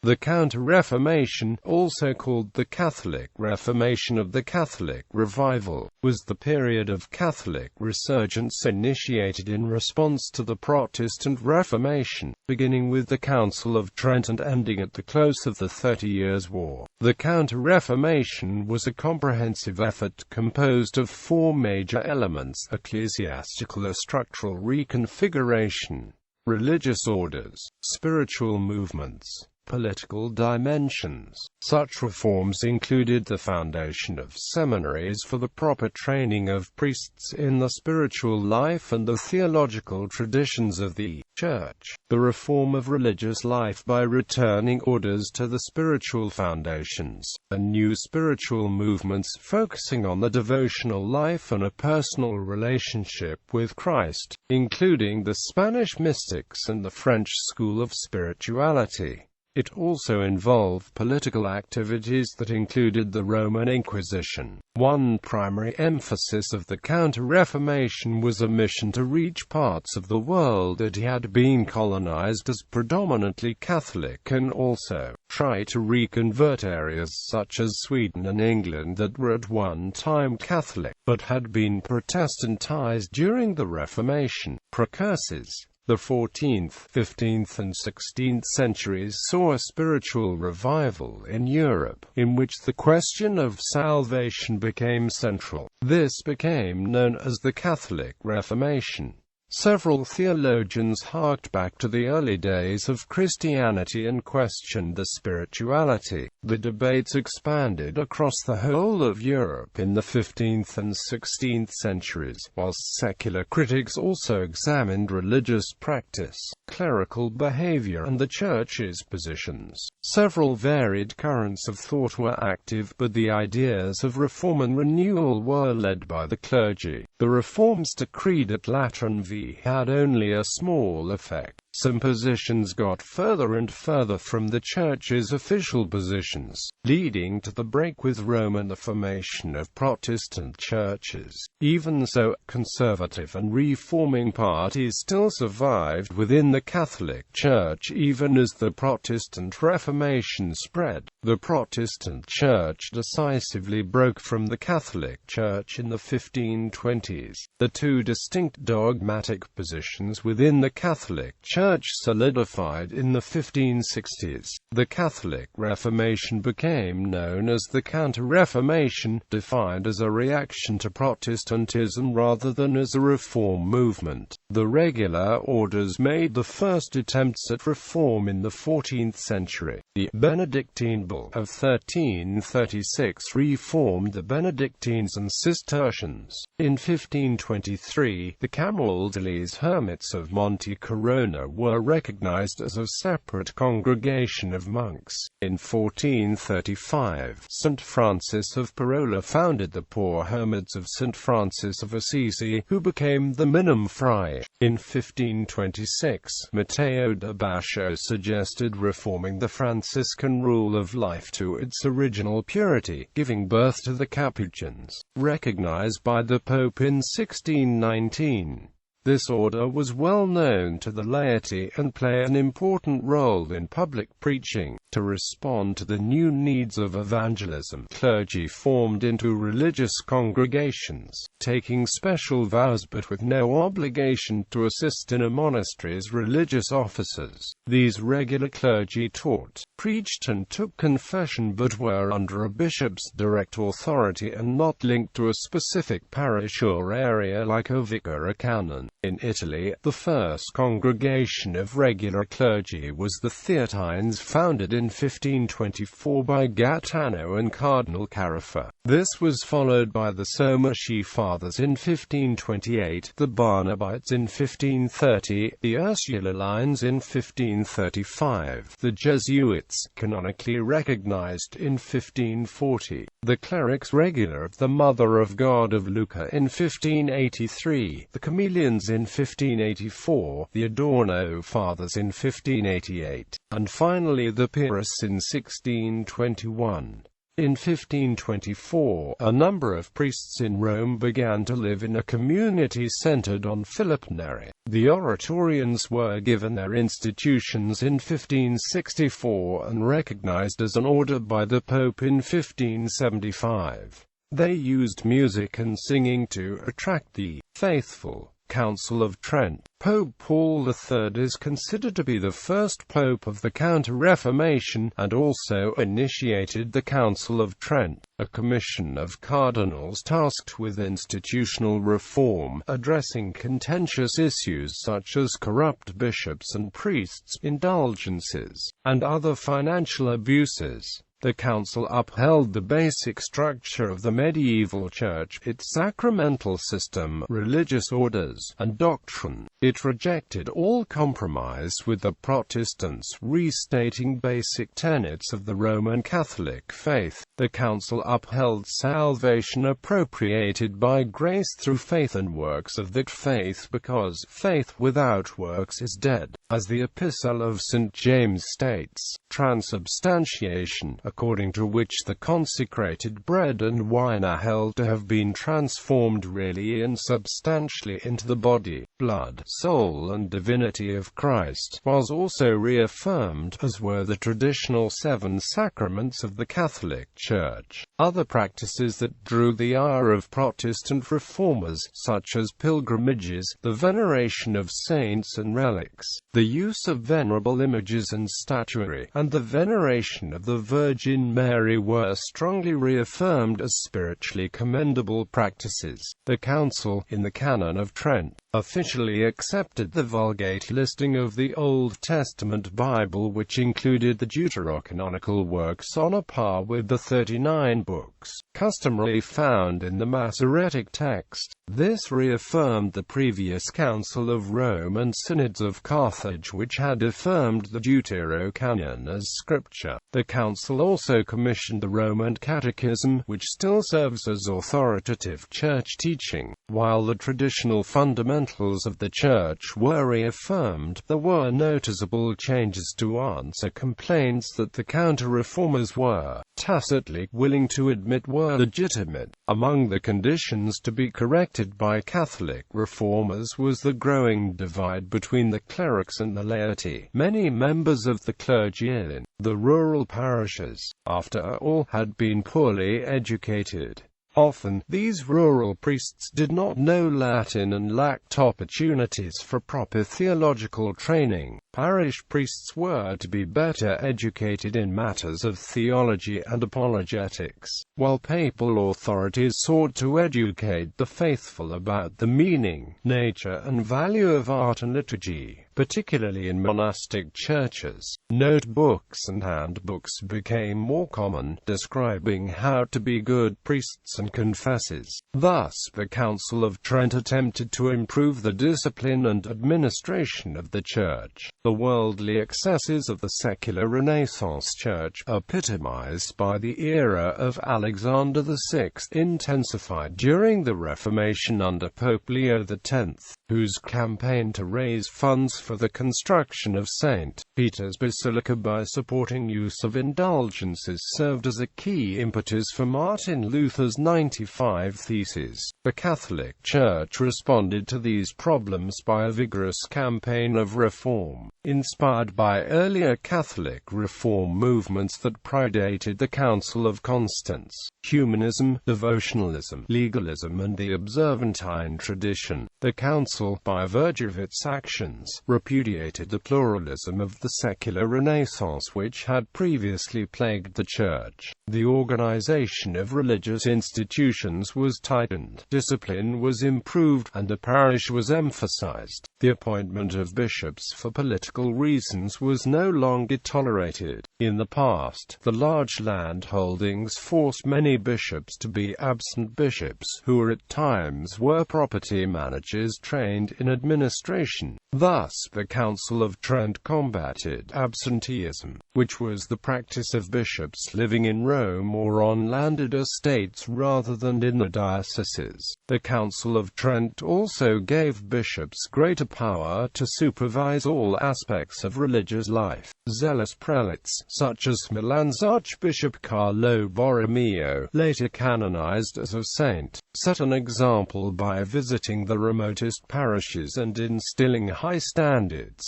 The Counter-Reformation, also called the Catholic Reformation of the Catholic Revival, was the period of Catholic resurgence initiated in response to the Protestant Reformation, beginning with the Council of Trent and ending at the close of the 30 Years' War. The Counter-Reformation was a comprehensive effort composed of four major elements: ecclesiastical, structural reconfiguration, religious orders, spiritual movements, political dimensions. Such reforms included the foundation of seminaries for the proper training of priests in the spiritual life and the theological traditions of the Church, the reform of religious life by returning orders to the spiritual foundations, and new spiritual movements focusing on the devotional life and a personal relationship with Christ, including the Spanish mystics and the French school of spirituality. It also involved political activities that included the Roman Inquisition. One primary emphasis of the Counter-Reformation was a mission to reach parts of the world that had been colonized as predominantly Catholic, and also try to reconvert areas such as Sweden and England that were at one time Catholic, but had been Protestantized during the Reformation. Precursors. The 14th, 15th and 16th centuries saw a spiritual revival in Europe, in which the question of salvation became central. This became known as the Catholic Reformation. Several theologians harked back to the early days of Christianity and questioned the spirituality. The debates expanded across the whole of Europe in the 15th and 16th centuries, whilst secular critics also examined religious practice, clerical behavior and the Church's positions. Several varied currents of thought were active, but the ideas of reform and renewal were led by the clergy. The reforms decreed at Lateran v. had only a small effect. Some positions got further and further from the Church's official positions, leading to the break with Rome and the formation of Protestant churches. Even so, conservative and reforming parties still survived within the Catholic Church even as the Protestant Reformation spread. The Protestant Church decisively broke from the Catholic Church in the 1520s. The two distinct dogmatic positions within the Catholic Church solidified in the 1560s. The Catholic Reformation became known as the Counter-Reformation, defined as a reaction to Protestantism rather than as a reform movement. The regular orders made the first attempts at reform in the 14th century. The Benedictine Bull of 1336 reformed the Benedictines and Cistercians. In 1523, the Camaldolese hermits of Monte Corona were recognized as a separate congregation of monks. In 1435, St. Francis of Paola founded the Poor Hermits of St. Francis of Assisi, who became the Minim Fry. In 1526, Matteo da Bascio suggested reforming the Franciscan rule of life to its original purity, giving birth to the Capuchins, recognized by the Pope in 1619. This order was well known to the laity and played an important role in public preaching. To respond to the new needs of evangelism, clergy formed into religious congregations, taking special vows but with no obligation to assist in a monastery's religious offices. These regular clergy taught, preached and took confession but were under a bishop's direct authority and not linked to a specific parish or area like a vicar or canon. In Italy, the first congregation of regular clergy was the Theatines, founded in 1524 by Gaetano and Cardinal Caraffa. This was followed by the Somaci Fathers in 1528, the Barnabites in 1530, the Ursulines in 1535, the Jesuits, canonically recognized, in 1540, the Clerics Regular of the Mother of God of Lucca in 1583, the Chameleons in 1584, the Adorno Fathers in 1588, and finally the Pyrrhus in 1621. In 1524, a number of priests in Rome began to live in a community centered on Philip Neri. The Oratorians were given their institutions in 1564 and recognized as an order by the Pope in 1575. They used music and singing to attract the faithful. Council of Trent. Pope Paul III is considered to be the first pope of the Counter-Reformation, and also initiated the Council of Trent, a commission of cardinals tasked with institutional reform, addressing contentious issues such as corrupt bishops and priests, indulgences, and other financial abuses. The council upheld the basic structure of the medieval church, its sacramental system, religious orders, and doctrine. It rejected all compromise with the Protestants, restating basic tenets of the Roman Catholic faith. The council upheld salvation appropriated by grace through faith and works of that faith, because faith without works is dead. As the Epistle of St. James states, transubstantiation, according to which the consecrated bread and wine are held to have been transformed really and substantially into the body, blood, soul and divinity of Christ, was also reaffirmed, as were the traditional 7 sacraments of the Catholic Church. Other practices that drew the ire of Protestant reformers, such as pilgrimages, the veneration of saints and relics, the use of venerable images and statuary, and the veneration of the Virgin Mary, were strongly reaffirmed as spiritually commendable practices. The Council, in the Canon of Trent, officially accepted the Vulgate listing of the Old Testament Bible, which included the deuterocanonical works on a par with the 39 books customarily found in the Masoretic text. This reaffirmed the previous Council of Rome and Synods of Carthage, which had affirmed the Deuterocanon as scripture. The Council also commissioned the Roman Catechism, which still serves as authoritative church teaching. While the traditional fundamentals of the Church were reaffirmed, there were noticeable changes to answer complaints that the counter-reformers were tacitly willing to admit were legitimate. Among the conditions to be corrected by Catholic reformers was the growing divide between the clerics and the laity. Many members of the clergy in the rural parishes, after all, had been poorly educated. Often, these rural priests did not know Latin and lacked opportunities for proper theological training. Parish priests were to be better educated in matters of theology and apologetics, while papal authorities sought to educate the faithful about the meaning, nature, and value of art and liturgy. Particularly in monastic churches, notebooks and handbooks became more common, describing how to be good priests and confessors. Thus, the Council of Trent attempted to improve the discipline and administration of the Church. The worldly excesses of the secular Renaissance Church, epitomized by the era of Alexander VI, intensified during the Reformation under Pope Leo X, whose campaign to raise funds for the construction of St. Peter's Basilica by supporting use of indulgences served as a key impetus for Martin Luther's 95 Theses. The Catholic Church responded to these problems by a vigorous campaign of reform, inspired by earlier Catholic reform movements that predated the Council of Constance: humanism, devotionalism, legalism, and the Observantine tradition. The Council, by virtue of its actions, repudiated the pluralism of the secular Renaissance which had previously plagued the Church. The organization of religious institutions was tightened, discipline was improved, and the parish was emphasized. The appointment of bishops for political reasons was no longer tolerated. In the past, the large land holdings forced many bishops to be absent bishops, who at times were property managers trained in administration. Thus, the Council of Trent combated absenteeism, which was the practice of bishops living in Rome or on landed estates rather than in the dioceses. The Council of Trent also gave bishops greater power to supervise all aspects aspects of religious life. Zealous prelates, such as Milan's Archbishop Carlo Borromeo, later canonized as a saint, set an example by visiting the remotest parishes and instilling high standards.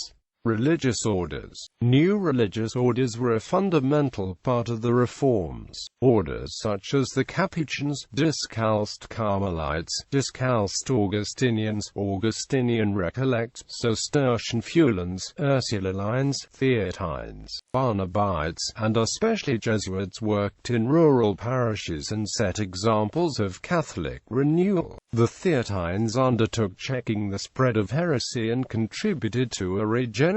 Religious orders. New religious orders were a fundamental part of the reforms. Orders such as the Capuchins, Discalced Carmelites, Discalced Augustinians, Augustinian Recollects, Cistercian Fulans, Ursulines, Theatines, Barnabites, and especially Jesuits worked in rural parishes and set examples of Catholic renewal. The Theatines undertook checking the spread of heresy and contributed to a regeneration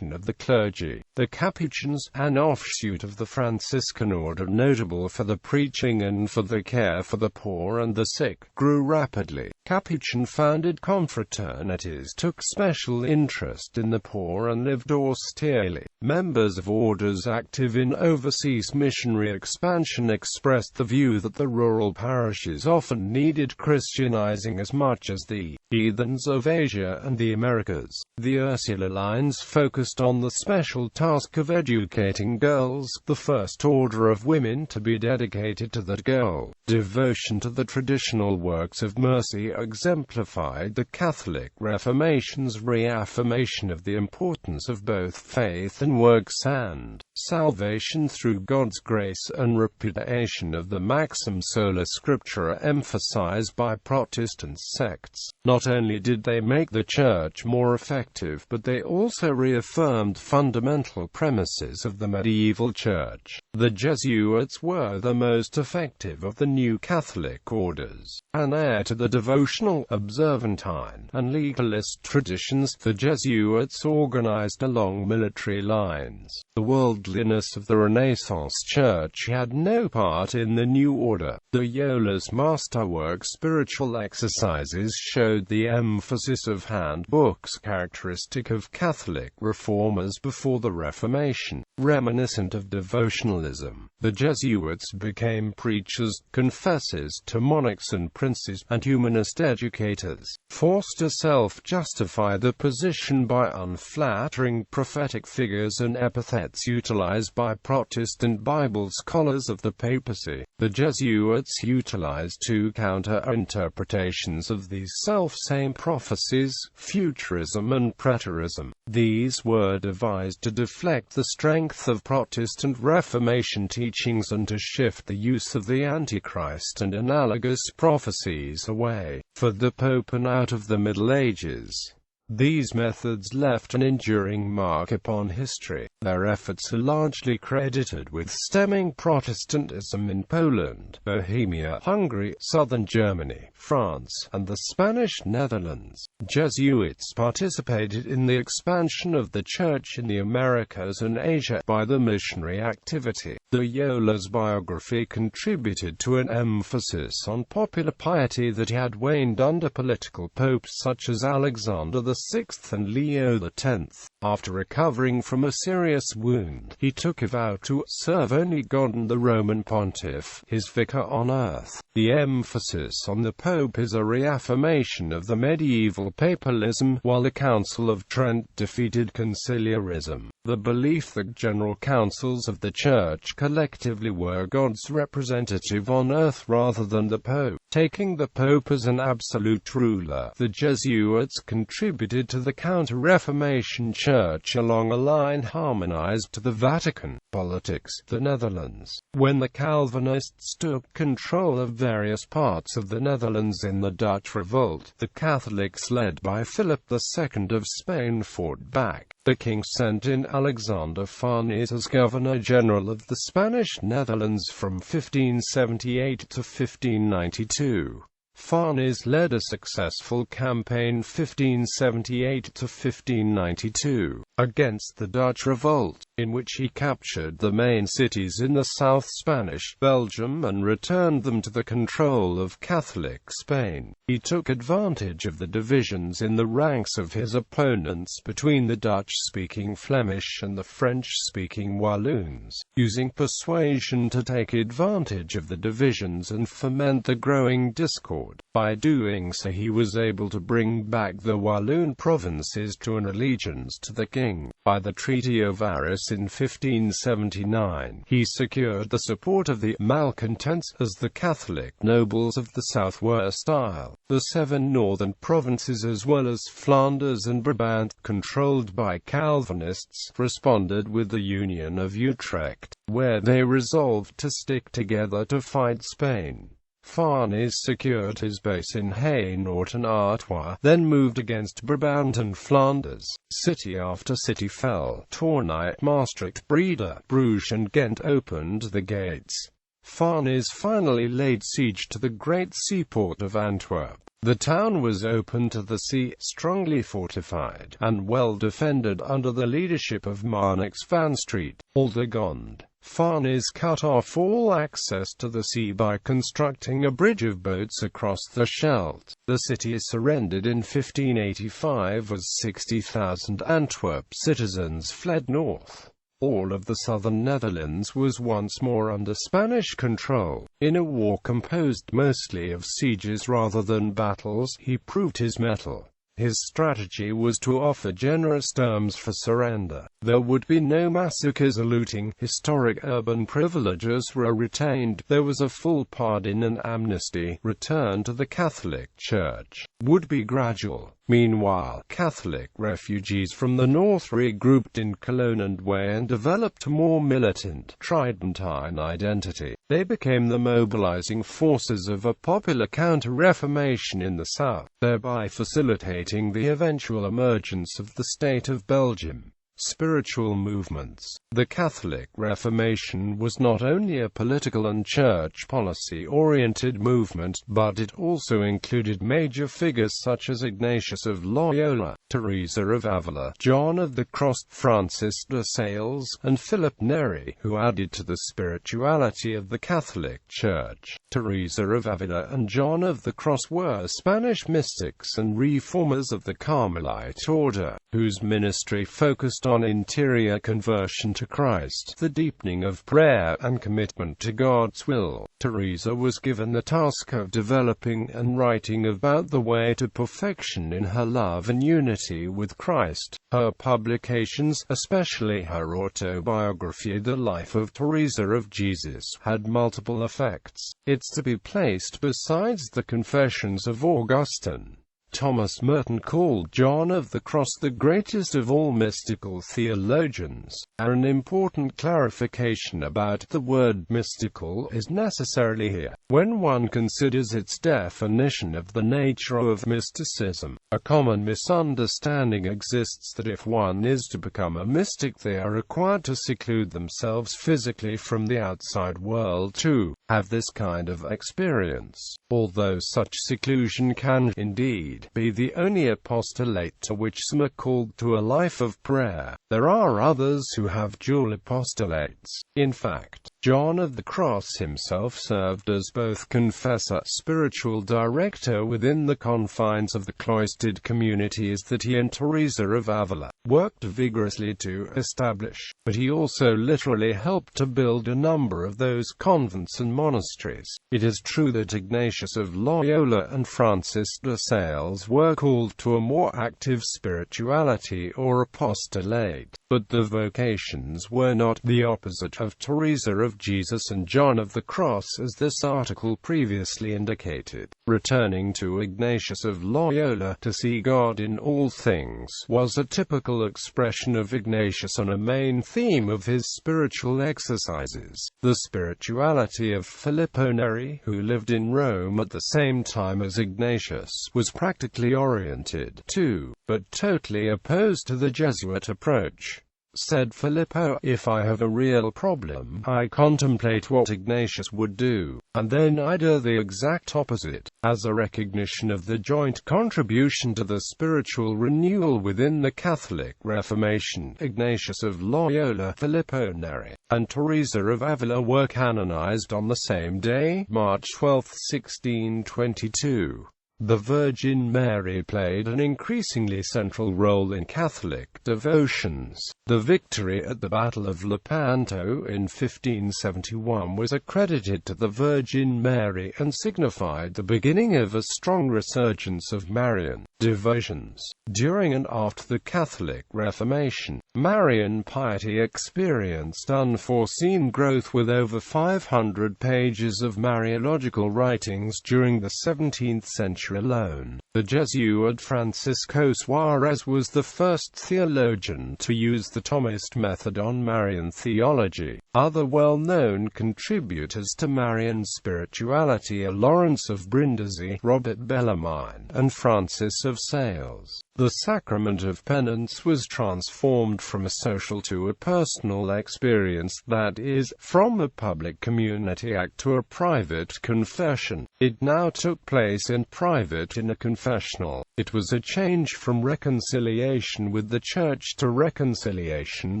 of the clergy. The Capuchins, an offshoot of the Franciscan order notable for the preaching and for the care for the poor and the sick, grew rapidly. Capuchin-founded confraternities took special interest in the poor and lived austerely. Members of orders active in overseas missionary expansion expressed the view that the rural parishes often needed Christianizing as much as the heathens of Asia and the Americas. The Ursulines focused on the special task of educating girls, the first order of women to be dedicated to that goal. Devotion to the traditional works of mercy exemplified the Catholic Reformation's reaffirmation of the importance of both faith and works and salvation through God's grace, and repudiation of the maxim sola scriptura emphasized by Protestant sects. Not only did they make the Church more effective, but they also reaffirmed fundamental premises of the medieval Church. The Jesuits were the most effective of the new Catholic orders. An heir to the devotional, observantine, and legalist traditions, the Jesuits organized along military lines. The worldliness of the Renaissance Church had no part in the new order. Loyola's masterwork Spiritual Exercises showed the emphasis of handbooks characteristic of Catholic reformers before the Reformation. Reminiscent of devotionalism, the Jesuits became preachers, confessors to monarchs and princes, and humanist educators, forced to self-justify the position by unflattering prophetic figures and epithets utilized by Protestant Bible scholars of the papacy. The Jesuits utilized two counter-interpretations of these self-same prophecies: futurism and preterism. These were devised to deflect the strength of Protestant Reformation teachings and to shift the use of the Antichrist and analogous prophecies away for the Pope and out of the Middle Ages. These methods left an enduring mark upon history. Their efforts are largely credited with stemming Protestantism in Poland, Bohemia, Hungary, southern Germany, France, and the Spanish Netherlands. Jesuits participated in the expansion of the Church in the Americas and Asia by the missionary activity. Loyola's biography contributed to an emphasis on popular piety that had waned under political popes such as Alexander VI and Leo X. After recovering from a serious wound, he took a vow to serve only God and the Roman Pontiff, his vicar on earth. The emphasis on the Pope is a reaffirmation of the medieval papalism, while the Council of Trent defeated conciliarism. The belief that general councils of the Church collectively were God's representative on earth rather than the Pope. Taking the Pope as an absolute ruler, the Jesuits contributed to the Counter-Reformation Church along a line harmonized to the Vatican. Politics. The Netherlands. When the Calvinists took control of various parts of the Netherlands in the Dutch Revolt, the Catholics led by Philip II of Spain fought back. The king sent in Alexander Farnese as Governor-General of the Spanish Netherlands from 1578 to 1592. Farnese led a successful campaign 1578 to 1592 against the Dutch Revolt, in which he captured the main cities in the South Spanish Belgium and returned them to the control of Catholic Spain. He took advantage of the divisions in the ranks of his opponents between the Dutch-speaking Flemish and the French-speaking Walloons, using persuasion to take advantage of the divisions and foment the growing discord. By doing so he was able to bring back the Walloon provinces to an allegiance to the king. By the Treaty of Arras in 1579, he secured the support of the malcontents, as the Catholic nobles of the south were styled. The 7 northern provinces as well as Flanders and Brabant, controlled by Calvinists, responded with the Union of Utrecht, where they resolved to stick together to fight Spain. Farnese secured his base in Hainaut and Artois, then moved against Brabant and Flanders. City after city fell. Tournai, Maastricht, Breda, Bruges and Ghent opened the gates. Farnese finally laid siege to the great seaport of Antwerp. The town was open to the sea, strongly fortified, and well defended under the leadership of Marnix van Street. Aldegond. Farnese cut off all access to the sea by constructing a bridge of boats across the Scheldt. The city surrendered in 1585 as 60,000 Antwerp citizens fled north. All of the southern Netherlands was once more under Spanish control. In a war composed mostly of sieges rather than battles, he proved his mettle. His strategy was to offer generous terms for surrender. There would be no massacres or looting. Historic urban privileges were retained. There was a full pardon and amnesty. Return to the Catholic Church would be gradual. Meanwhile, Catholic refugees from the north regrouped in Cologne and Way and developed a more militant, Tridentine identity. They became the mobilizing forces of a popular Counter-Reformation in the south, thereby facilitating the eventual emergence of the State of Belgium. Spiritual movements. The Catholic Reformation was not only a political and church policy-oriented movement, but it also included major figures such as Ignatius of Loyola, Teresa of Avila, John of the Cross, Francis de Sales, and Philip Neri, who added to the spirituality of the Catholic Church. Teresa of Avila and John of the Cross were Spanish mystics and reformers of the Carmelite order, whose ministry focused on interior conversion to Christ, the deepening of prayer, and commitment to God's will. Teresa was given the task of developing and writing about the way to perfection in her love and unity with Christ. Her publications, especially her autobiography The Life of Teresa of Jesus, had multiple effects. It's to be placed beside the Confessions of Augustine. Thomas Merton called John of the Cross the greatest of all mystical theologians. An important clarification about the word mystical is necessarily here, when one considers its definition of the nature of mysticism. A common misunderstanding exists that if one is to become a mystic, they are required to seclude themselves physically from the outside world to have this kind of experience. Although such seclusion can, indeed, be the only apostolate to which some are called to a life of prayer, there are others who have dual apostolates. In fact, John of the Cross himself served as both confessor, spiritual director within the confines of the cloistered communities that he and Teresa of Avila worked vigorously to establish, but he also literally helped to build a number of those convents and monasteries. It is true that Ignatius of Loyola and Francis de Sales were called to a more active spirituality or apostolate, but the vocations were not the opposite of Teresa of Jesus and John of the Cross, as this article previously indicated. Returning to Ignatius of Loyola, to see God in all things was a typical expression of Ignatius and a main theme of his spiritual exercises. The spirituality of Filippo Neri, who lived in Rome at the same time as Ignatius, was practically oriented to, but totally opposed to the Jesuit approach. Said Filippo, "If I have a real problem, I contemplate what Ignatius would do, and then I do the exact opposite." As a recognition of the joint contribution to the spiritual renewal within the Catholic Reformation, Ignatius of Loyola, Filippo Neri, and Teresa of Avila were canonized on the same day, March 12, 1622. The Virgin Mary played an increasingly central role in Catholic devotions. The victory at the Battle of Lepanto in 1571 was accredited to the Virgin Mary and signified the beginning of a strong resurgence of Marian devotions. During and after the Catholic Reformation, Marian piety experienced unforeseen growth with over 500 pages of Mariological writings during the 17th century alone. The Jesuit Francisco Suarez was the first theologian to use the Thomist method on Marian theology. Other well-known contributors to Marian spirituality are Lawrence of Brindisi, Robert Bellarmine, and Francis of Sales. The sacrament of penance was transformed from a social to a personal experience, that is, from a public community act to a private confession. It now took place in private in a confessional. It was a change from reconciliation with the Church to reconciliation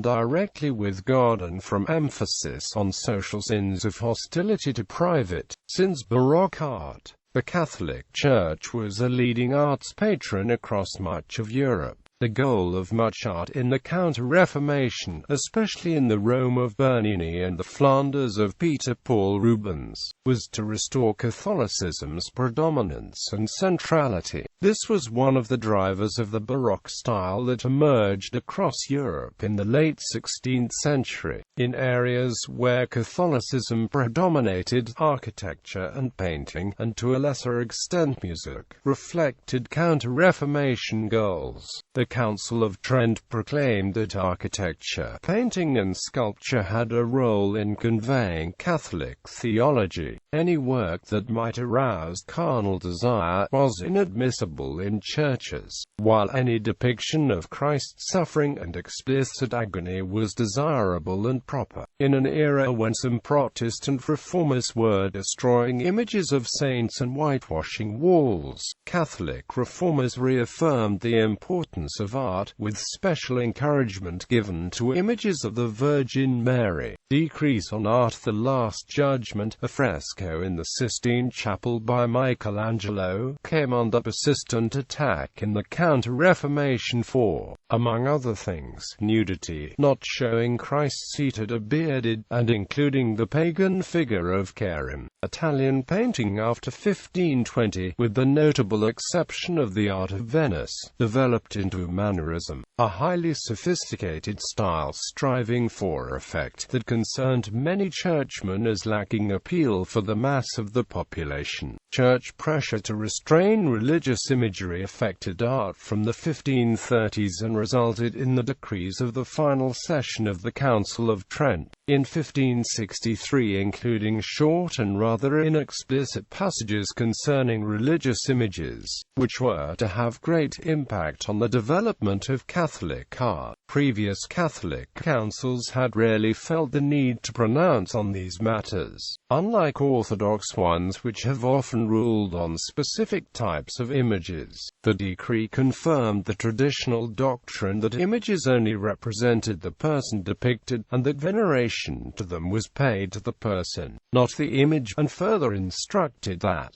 directly with God, and from emphasis on social sins of hostility to private. Since Baroque art, the Catholic Church was a leading arts patron across much of Europe. The goal of much art in the Counter-Reformation, especially in the Rome of Bernini and the Flanders of Peter Paul Rubens, was to restore Catholicism's predominance and centrality. This was one of the drivers of the Baroque style that emerged across Europe in the late 16th century. In areas where Catholicism predominated, architecture and painting, and to a lesser extent music, reflected Counter-Reformation goals. The Council of Trent proclaimed that architecture, painting and sculpture had a role in conveying Catholic theology. Any work that might arouse carnal desire was inadmissible in churches, while any depiction of Christ's suffering and explicit agony was desirable and proper. In an era when some Protestant reformers were destroying images of saints and whitewashing walls, Catholic reformers reaffirmed the importance of art, with special encouragement given to images of the Virgin Mary. Decrease on Art. The Last Judgment, a fresco in the Sistine Chapel by Michelangelo, came under persistent attack in the Counter-Reformation for, among other things, nudity, not showing Christ seated or bearded, and including the pagan figure of Charon. Italian painting after 1520, with the notable exception of the art of Venice, developed into mannerism, a highly sophisticated style striving for effect that concerned many churchmen as lacking appeal for the mass of the population. Church pressure to restrain religious imagery affected art from the 1530s and resulted in the decrees of the final session of the Council of Trent in 1563, including short and rather inexplicit passages concerning religious images, which were to have great impact on the development of Catholic art. Previous Catholic councils had rarely felt the need to pronounce on these matters, unlike Orthodox ones which have often ruled on specific types of images. The decree confirmed the traditional doctrine that images only represented the person depicted, and that veneration to them was paid to the person, not the image, and further instructed that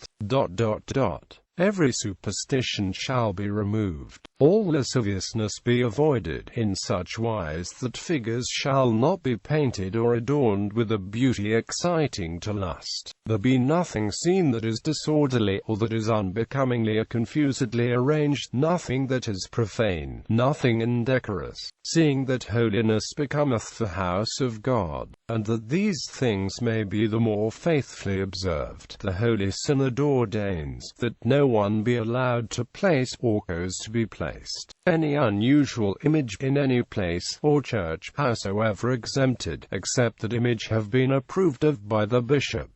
every superstition shall be removed, all lasciviousness be avoided, in such wise that figures shall not be painted or adorned with a beauty exciting to lust. There be nothing seen that is disorderly, or that is unbecomingly or confusedly arranged, nothing that is profane, nothing indecorous, seeing that holiness becometh the house of God, and that these things may be the more faithfully observed. The Holy Synod ordains that no one be allowed to place, or cause to be placed, any unusual image in any place or church, howsoever exempted, except that image have been approved of by the bishop.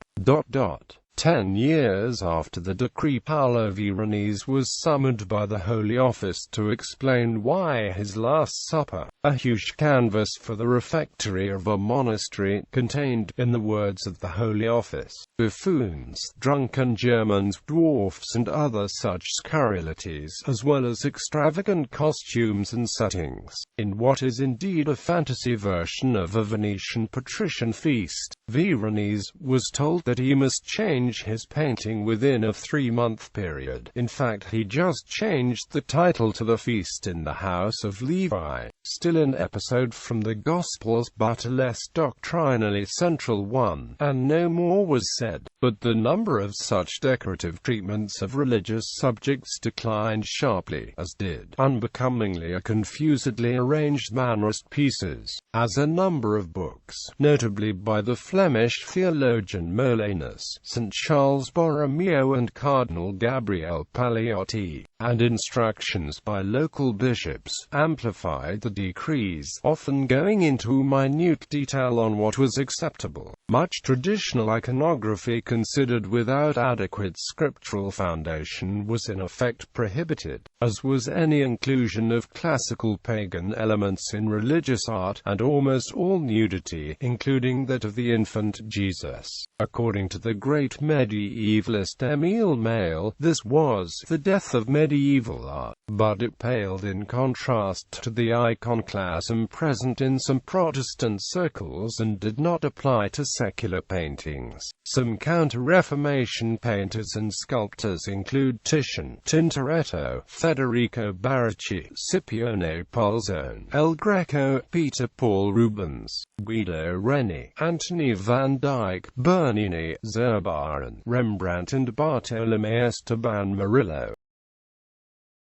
10 years after the decree, Paolo Veronese was summoned by the Holy Office to explain why his Last Supper, a huge canvas for the refectory of a monastery, contained, in the words of the Holy Office, buffoons, drunken Germans, dwarfs and other such scurrilities, as well as extravagant costumes and settings, in what is indeed a fantasy version of a Venetian patrician feast. Veronese was told that he must change change his painting within a 3-month period. In fact, he just changed the title to The Feast in the House of Levi, still an episode from the Gospels but a less doctrinally central one, and no more was said. But the number of such decorative treatments of religious subjects declined sharply, as did, unbecomingly, a confusedly arranged Mannerist pieces, as a number of books, notably by the Flemish theologian Molanus, St. Charles Borromeo and Cardinal Gabriel Paliotti, and instructions by local bishops, amplified the decrees, often going into minute detail on what was acceptable. Much traditional iconography considered without adequate scriptural foundation was in effect prohibited, as was any inclusion of classical pagan elements in religious art, and almost all nudity, including that of the infant Jesus. According to the great medievalist Emile Mayle, this was the death of medieval art, but it paled in contrast to the iconoclasm present in some Protestant circles and did not apply to secular paintings. Some Counter-Reformation painters and sculptors include Titian, Tintoretto, Federico Barocci, Scipione Polzone, El Greco, Peter Paul Rubens, Guido Reni, Anthony van Dyck, Bernini, Zurbaran, Rembrandt and Bartolomé Esteban Murillo.